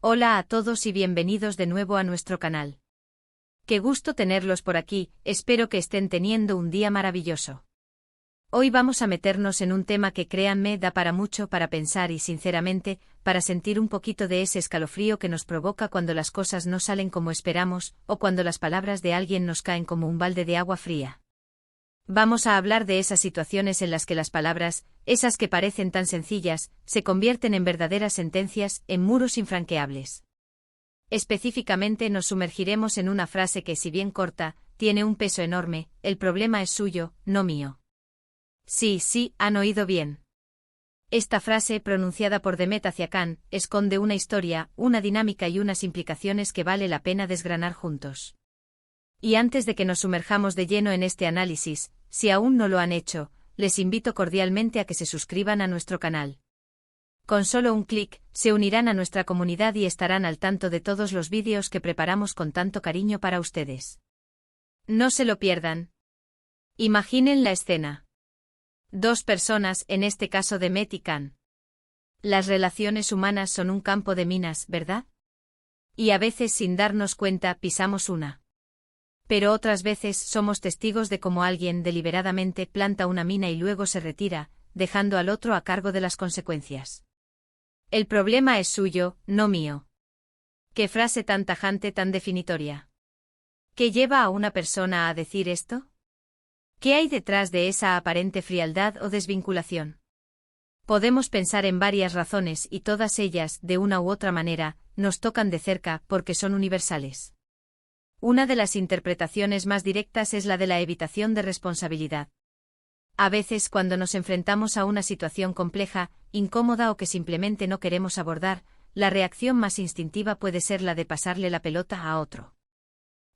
Hola a todos y bienvenidos de nuevo a nuestro canal. Qué gusto tenerlos por aquí, espero que estén teniendo un día maravilloso. Hoy vamos a meternos en un tema que créanme da para mucho para pensar y sinceramente, para sentir un poquito de ese escalofrío que nos provoca cuando las cosas no salen como esperamos, o cuando las palabras de alguien nos caen como un balde de agua fría. Vamos a hablar de esas situaciones en las que las palabras, esas que parecen tan sencillas, se convierten en verdaderas sentencias, en muros infranqueables. Específicamente nos sumergiremos en una frase que, si bien corta, tiene un peso enorme: el problema es suyo, no mío. Sí, han oído bien. Esta frase, pronunciada por Demet hacia Can, esconde una historia, una dinámica y unas implicaciones que vale la pena desgranar juntos. Y antes de que nos sumerjamos de lleno en este análisis, si aún no lo han hecho, les invito cordialmente a que se suscriban a nuestro canal. Con solo un clic, se unirán a nuestra comunidad y estarán al tanto de todos los vídeos que preparamos con tanto cariño para ustedes. No se lo pierdan. Imaginen la escena. Dos personas, en este caso Demet y Can. Las relaciones humanas son un campo de minas, ¿verdad? Y a veces, sin darnos cuenta, pisamos una. Pero otras veces somos testigos de cómo alguien deliberadamente planta una mina y luego se retira, dejando al otro a cargo de las consecuencias. El problema es suyo, no mío. Qué frase tan tajante, tan definitoria. ¿Qué lleva a una persona a decir esto? ¿Qué hay detrás de esa aparente frialdad o desvinculación? Podemos pensar en varias razones y todas ellas, de una u otra manera, nos tocan de cerca porque son universales. Una de las interpretaciones más directas es la de la evitación de responsabilidad. A veces, cuando nos enfrentamos a una situación compleja, incómoda o que simplemente no queremos abordar, la reacción más instintiva puede ser la de pasarle la pelota a otro.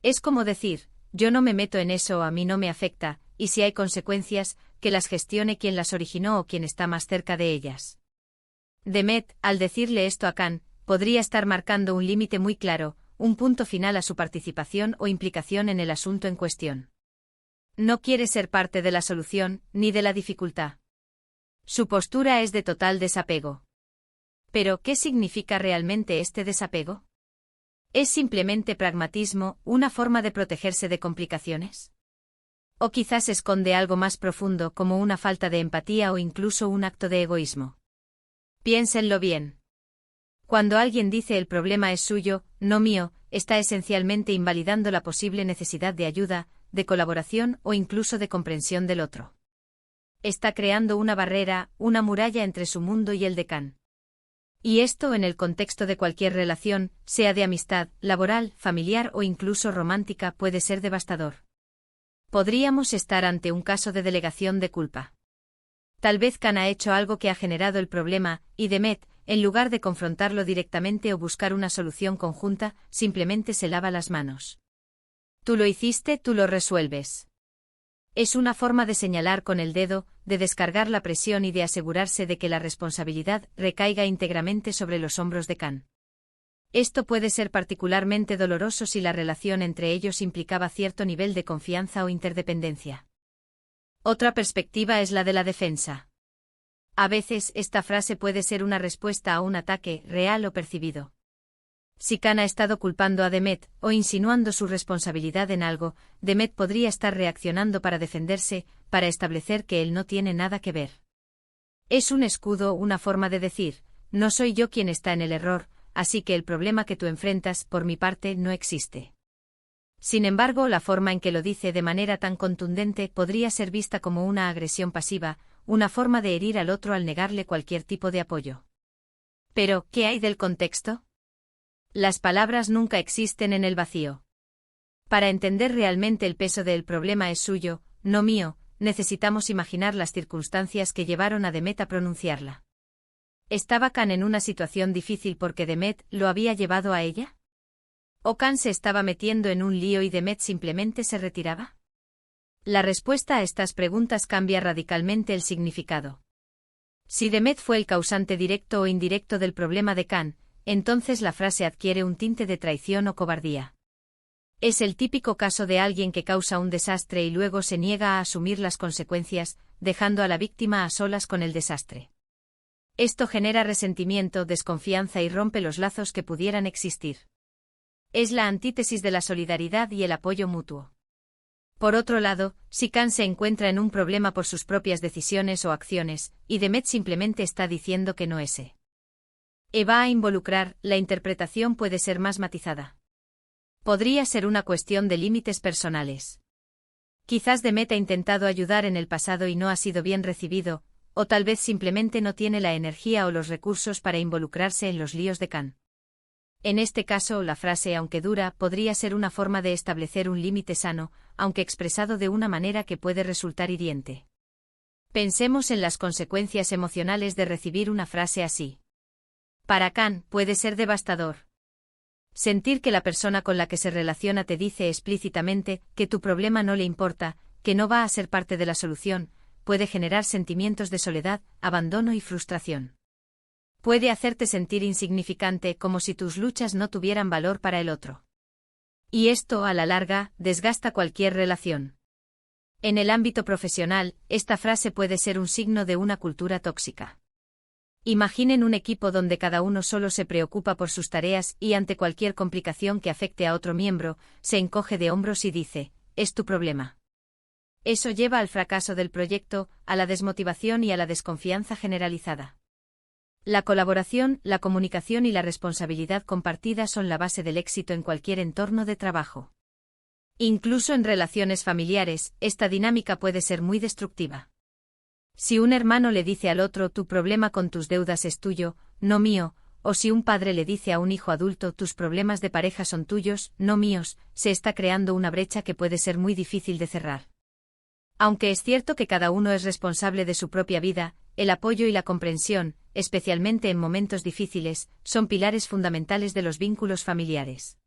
Es como decir: yo no me meto en eso, a mí no me afecta, y si hay consecuencias, que las gestione quien las originó o quien está más cerca de ellas. Demet, al decirle esto a Can, podría estar marcando un límite muy claro, un punto final a su participación o implicación en el asunto en cuestión. No quiere ser parte de la solución, ni de la dificultad. Su postura es de total desapego. Pero, ¿qué significa realmente este desapego? ¿Es simplemente pragmatismo, una forma de protegerse de complicaciones? ¿O quizás esconde algo más profundo, como una falta de empatía o incluso un acto de egoísmo? Piénsenlo bien. Cuando alguien dice el problema es suyo, no mío, está esencialmente invalidando la posible necesidad de ayuda, de colaboración o incluso de comprensión del otro. Está creando una barrera, una muralla entre su mundo y el de Can. Y esto, en el contexto de cualquier relación, sea de amistad, laboral, familiar o incluso romántica, puede ser devastador. Podríamos estar ante un caso de delegación de culpa. Tal vez Can ha hecho algo que ha generado el problema, y Demet, en lugar de confrontarlo directamente o buscar una solución conjunta, simplemente se lava las manos. Tú lo hiciste, tú lo resuelves. Es una forma de señalar con el dedo, de descargar la presión y de asegurarse de que la responsabilidad recaiga íntegramente sobre los hombros de Can. Esto puede ser particularmente doloroso si la relación entre ellos implicaba cierto nivel de confianza o interdependencia. Otra perspectiva es la de la defensa. A veces, esta frase puede ser una respuesta a un ataque, real o percibido. Si Can ha estado culpando a Demet, o insinuando su responsabilidad en algo, Demet podría estar reaccionando para defenderse, para establecer que él no tiene nada que ver. Es un escudo, una forma de decir: no soy yo quien está en el error, así que el problema que tú enfrentas, por mi parte, no existe. Sin embargo, la forma en que lo dice de manera tan contundente podría ser vista como una agresión pasiva, una forma de herir al otro al negarle cualquier tipo de apoyo. Pero, ¿qué hay del contexto? Las palabras nunca existen en el vacío. Para entender realmente el peso del problema es suyo, no mío, necesitamos imaginar las circunstancias que llevaron a Demet a pronunciarla. ¿Estaba Can en una situación difícil porque Demet lo había llevado a ella? ¿O Can se estaba metiendo en un lío y Demet simplemente se retiraba? La respuesta a estas preguntas cambia radicalmente el significado. Si Demet fue el causante directo o indirecto del problema de Can, entonces la frase adquiere un tinte de traición o cobardía. Es el típico caso de alguien que causa un desastre y luego se niega a asumir las consecuencias, dejando a la víctima a solas con el desastre. Esto genera resentimiento, desconfianza y rompe los lazos que pudieran existir. Es la antítesis de la solidaridad y el apoyo mutuo. Por otro lado, si Khan se encuentra en un problema por sus propias decisiones o acciones, y Demet simplemente está diciendo que no va a involucrar, la interpretación puede ser más matizada. Podría ser una cuestión de límites personales. Quizás Demet ha intentado ayudar en el pasado y no ha sido bien recibido, o tal vez simplemente no tiene la energía o los recursos para involucrarse en los líos de Khan. En este caso, la frase aunque dura podría ser una forma de establecer un límite sano, aunque expresado de una manera que puede resultar hiriente. Pensemos en las consecuencias emocionales de recibir una frase así. Para Khan, puede ser devastador. Sentir que la persona con la que se relaciona te dice explícitamente que tu problema no le importa, que no va a ser parte de la solución, puede generar sentimientos de soledad, abandono y frustración. Puede hacerte sentir insignificante, como si tus luchas no tuvieran valor para el otro. Y esto, a la larga, desgasta cualquier relación. En el ámbito profesional, esta frase puede ser un signo de una cultura tóxica. Imaginen un equipo donde cada uno solo se preocupa por sus tareas y ante cualquier complicación que afecte a otro miembro, se encoge de hombros y dice, «Es tu problema». Eso lleva al fracaso del proyecto, a la desmotivación y a la desconfianza generalizada. La colaboración, la comunicación y la responsabilidad compartida son la base del éxito en cualquier entorno de trabajo. Incluso en relaciones familiares, esta dinámica puede ser muy destructiva. Si un hermano le dice al otro tu problema con tus deudas es tuyo, no mío, o si un padre le dice a un hijo adulto tus problemas de pareja son tuyos, no míos, se está creando una brecha que puede ser muy difícil de cerrar. Aunque es cierto que cada uno es responsable de su propia vida, el apoyo y la comprensión, especialmente en momentos difíciles, son pilares fundamentales de los vínculos familiares.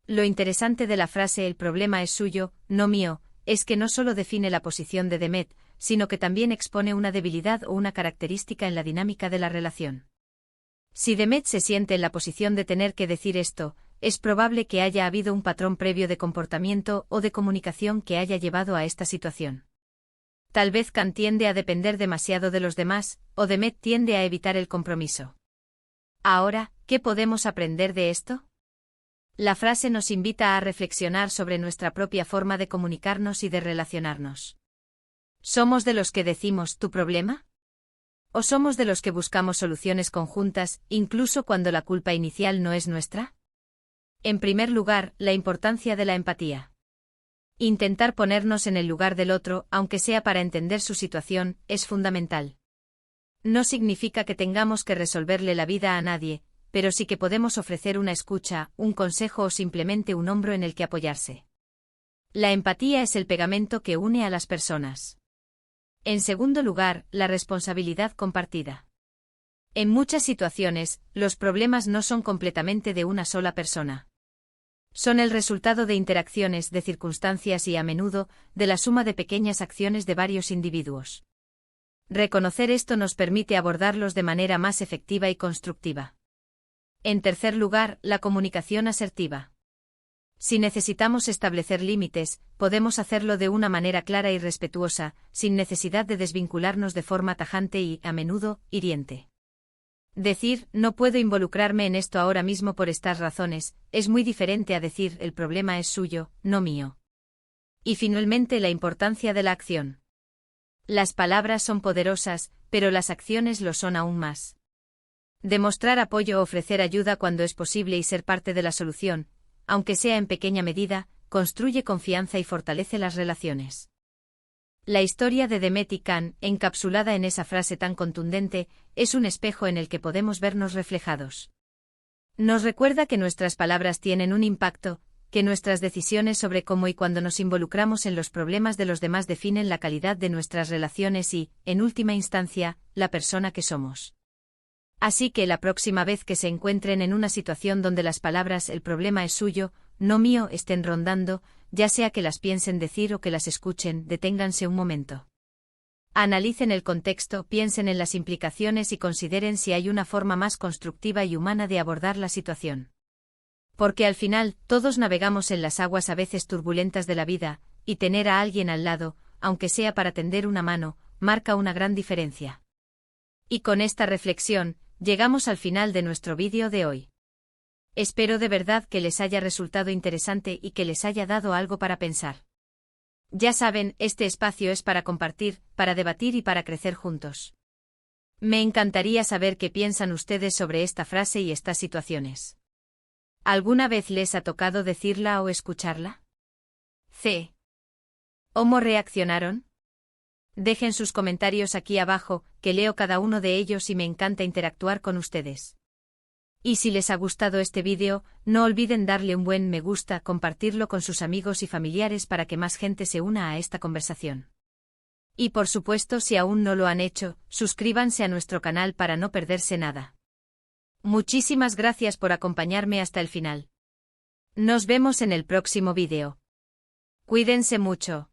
Lo interesante de la frase «el problema es suyo, no mío», es que no solo define la posición de Demet, sino que también expone una debilidad o una característica en la dinámica de la relación. Si Demet se siente en la posición de tener que decir esto, es probable que haya habido un patrón previo de comportamiento o de comunicación que haya llevado a esta situación. Tal vez Khan tiende a depender demasiado de los demás, o Demet tiende a evitar el compromiso. Ahora, ¿qué podemos aprender de esto? La frase nos invita a reflexionar sobre nuestra propia forma de comunicarnos y de relacionarnos. ¿Somos de los que decimos «tu problema»? ¿O somos de los que buscamos soluciones conjuntas, incluso cuando la culpa inicial no es nuestra? En primer lugar, la importancia de la empatía. Intentar ponernos en el lugar del otro, aunque sea para entender su situación, es fundamental. No significa que tengamos que resolverle la vida a nadie, pero sí que podemos ofrecer una escucha, un consejo o simplemente un hombro en el que apoyarse. La empatía es el pegamento que une a las personas. En segundo lugar, la responsabilidad compartida. En muchas situaciones, los problemas no son completamente de una sola persona. Son el resultado de interacciones, de circunstancias y, a menudo, de la suma de pequeñas acciones de varios individuos. Reconocer esto nos permite abordarlos de manera más efectiva y constructiva. En tercer lugar, la comunicación asertiva. Si necesitamos establecer límites, podemos hacerlo de una manera clara y respetuosa, sin necesidad de desvincularnos de forma tajante y, a menudo, hiriente. Decir, no puedo involucrarme en esto ahora mismo por estas razones, es muy diferente a decir, el problema es suyo, no mío. Y finalmente la importancia de la acción. Las palabras son poderosas, pero las acciones lo son aún más. Demostrar apoyo o ofrecer ayuda cuando es posible y ser parte de la solución, aunque sea en pequeña medida, construye confianza y fortalece las relaciones. La historia de Demet y Khan, encapsulada en esa frase tan contundente, es un espejo en el que podemos vernos reflejados. Nos recuerda que nuestras palabras tienen un impacto, que nuestras decisiones sobre cómo y cuándo nos involucramos en los problemas de los demás definen la calidad de nuestras relaciones y, en última instancia, la persona que somos. Así que la próxima vez que se encuentren en una situación donde las palabras «el problema es suyo, no mío» estén rondando, ya sea que las piensen decir o que las escuchen, deténganse un momento. Analicen el contexto, piensen en las implicaciones y consideren si hay una forma más constructiva y humana de abordar la situación. Porque al final, todos navegamos en las aguas a veces turbulentas de la vida, y tener a alguien al lado, aunque sea para tender una mano, marca una gran diferencia. Y con esta reflexión, llegamos al final de nuestro vídeo de hoy. Espero de verdad que les haya resultado interesante y que les haya dado algo para pensar. Ya saben, este espacio es para compartir, para debatir y para crecer juntos. Me encantaría saber qué piensan ustedes sobre esta frase y estas situaciones. ¿Alguna vez les ha tocado decirla o escucharla? ¿Cómo reaccionaron? Dejen sus comentarios aquí abajo, que leo cada uno de ellos y me encanta interactuar con ustedes. Y si les ha gustado este vídeo, no olviden darle un buen me gusta, compartirlo con sus amigos y familiares para que más gente se una a esta conversación. Y por supuesto, si aún no lo han hecho, suscríbanse a nuestro canal para no perderse nada. Muchísimas gracias por acompañarme hasta el final. Nos vemos en el próximo vídeo. Cuídense mucho.